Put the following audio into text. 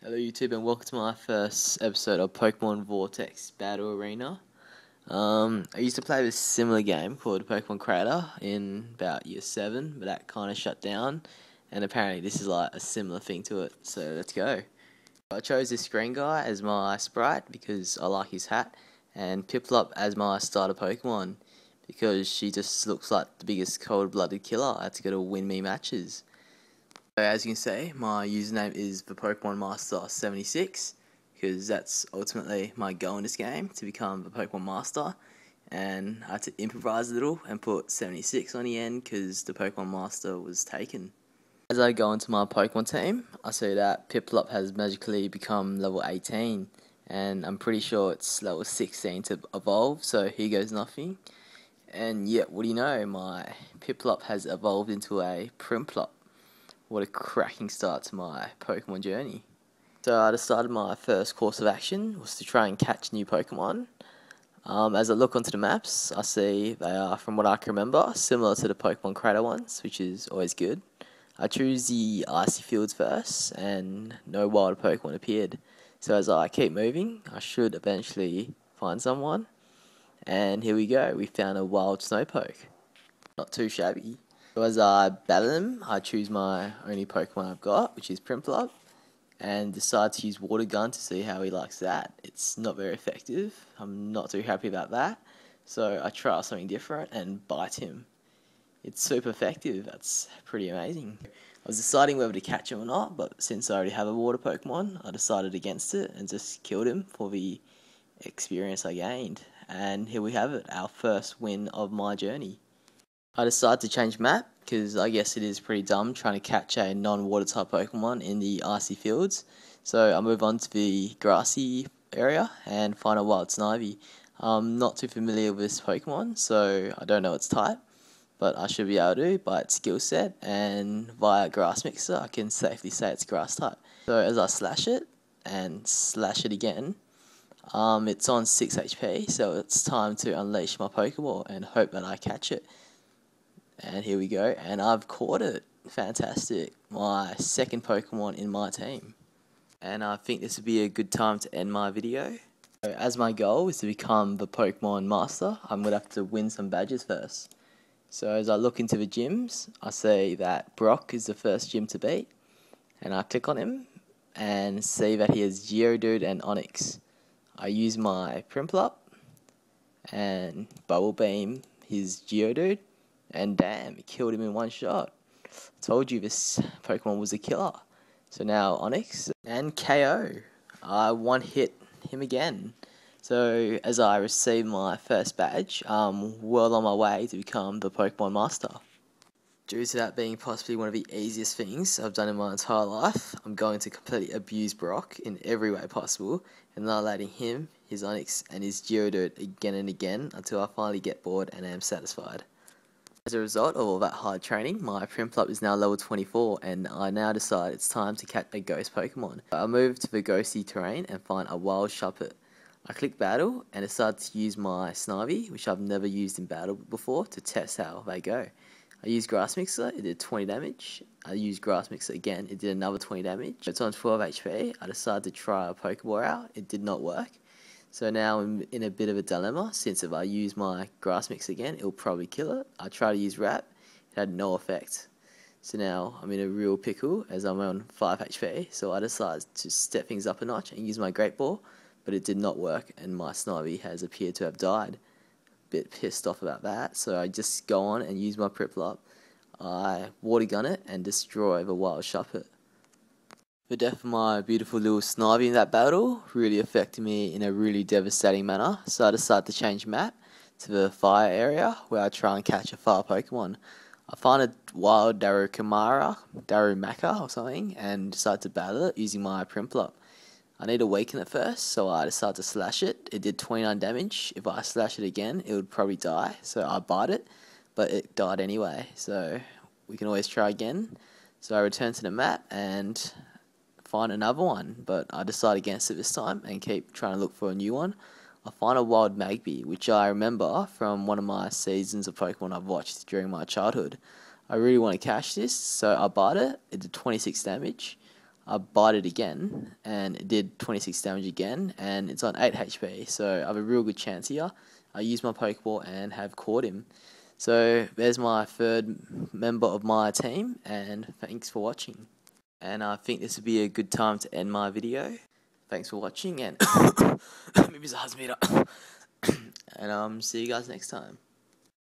Hello YouTube and welcome to my first episode of Pokemon Vortex Battle Arena. I used to play this similar game called Pokemon Creator in about year 7, but that kind of shut down, and apparently this is like a similar thing to it, so let's go. I chose this green guy as my sprite because I like his hat, and Piplup as my starter Pokemon because she just looks like the biggest cold-blooded killer that's going to win me matches. So as you can see, my username is the Pokemon Master 76 because that's ultimately my goal in this game, to become the Pokemon Master, and I had to improvise a little and put 76 on the end because the Pokemon Master was taken. As I go into my Pokemon team, I see that Piplup has magically become level 18, and I'm pretty sure it's level 16 to evolve, so here goes nothing. And yet, what do you know, my Piplup has evolved into a Primplup. What a cracking start to my Pokemon journey. So I decided my first course of action was to try and catch new Pokemon. As I look onto the maps, I see they are, from what I can remember, similar to the Pokemon Creator ones, which is always good. I choose the icy fields first, and no wild Pokemon appeared. So as I keep moving, I should eventually find someone. And here we go, we found a wild Slowpoke. Not too shabby. So as I battle him, I choose my only Pokemon I've got, which is Primplup, and decide to use Water Gun to see how he likes that. It's not very effective. I'm not too happy about that. So I try something different and bite him. It's super effective. That's pretty amazing. I was deciding whether to catch him or not, but since I already have a water Pokemon, I decided against it and just killed him for the experience I gained. And here we have it, our first win of my journey. I decided to change map because I guess it is pretty dumb trying to catch a non-water type Pokemon in the icy fields. So I move on to the grassy area and find a wild Snivy. I'm not too familiar with this Pokemon, so I don't know its type, but I should be able to by its skill set, and via Grass Mixer I can safely say it's grass type. So as I slash it and slash it again, it's on 6 HP, so it's time to unleash my Pokeball and hope that I catch it. And here we go, and I've caught it. Fantastic. My second Pokemon in my team. And I think this would be a good time to end my video. So as my goal is to become the Pokemon Master, I'm going to have to win some badges first. So as I look into the gyms, I see that Brock is the first gym to beat. And I click on him and see that he has Geodude and Onix. I use my Primplup and Bubble Beam his Geodude. And damn, it killed him in one shot. I told you this Pokemon was a killer. So now Onix and KO. I one-hit him again. So as I receive my first badge, I'm well on my way to become the Pokemon Master. Due to that being possibly one of the easiest things I've done in my entire life, I'm going to completely abuse Brock in every way possible, annihilating him, his Onix, and his Geodude again and again until I finally get bored and am satisfied. As a result of all that hard training, my Primplup is now level 24, and I now decide it's time to catch a ghost Pokemon. I move to the ghosty terrain and find a wild Shuppet. I click battle and decide to use my Snivy, which I've never used in battle before, to test how they go. I use Grass Mixer, it did 20 damage. I use Grass Mixer again, it did another 20 damage. It's on 12 HP. I decided to try a Pokeball out, it did not work. So now I'm in a bit of a dilemma, since if I use my Grass Mix again, it'll probably kill it. I tried to use Wrap, it had no effect. So now I'm in a real pickle as I'm on 5 HP, so I decided to step things up a notch and use my Great Ball, but it did not work and my Snivy has appeared to have died. Bit pissed off about that, so I just go on and use my Primplup. I Water Gun it and destroy the wild Shuppet. The death of my beautiful little Snivy in that battle really affected me in a really devastating manner, so I decided to change map to the fire area where I try and catch a fire Pokemon. I find a wild Darumaka or something, and decide to battle it using my Primplup. I need to weaken it first, so I decided to slash it. It did 29 damage. If I slash it again, it would probably die, so I bite it, but it died anyway, so we can always try again. So I return to the map and find another one, but I decide against it this time and keep trying to look for a new one. I find a wild Magby, which I remember from one of my seasons of Pokemon I've watched during my childhood. I really want to catch this, so I bite it. It did 26 damage. I bite it again, and it did 26 damage again, and it's on 8 HP, so I have a real good chance here. I used my Pokeball and have caught him. So there's my third member of my team, and thanks for watching. And I think this would be a good time to end my video. Thanks for watching, and maybe it's a husband. And see you guys next time.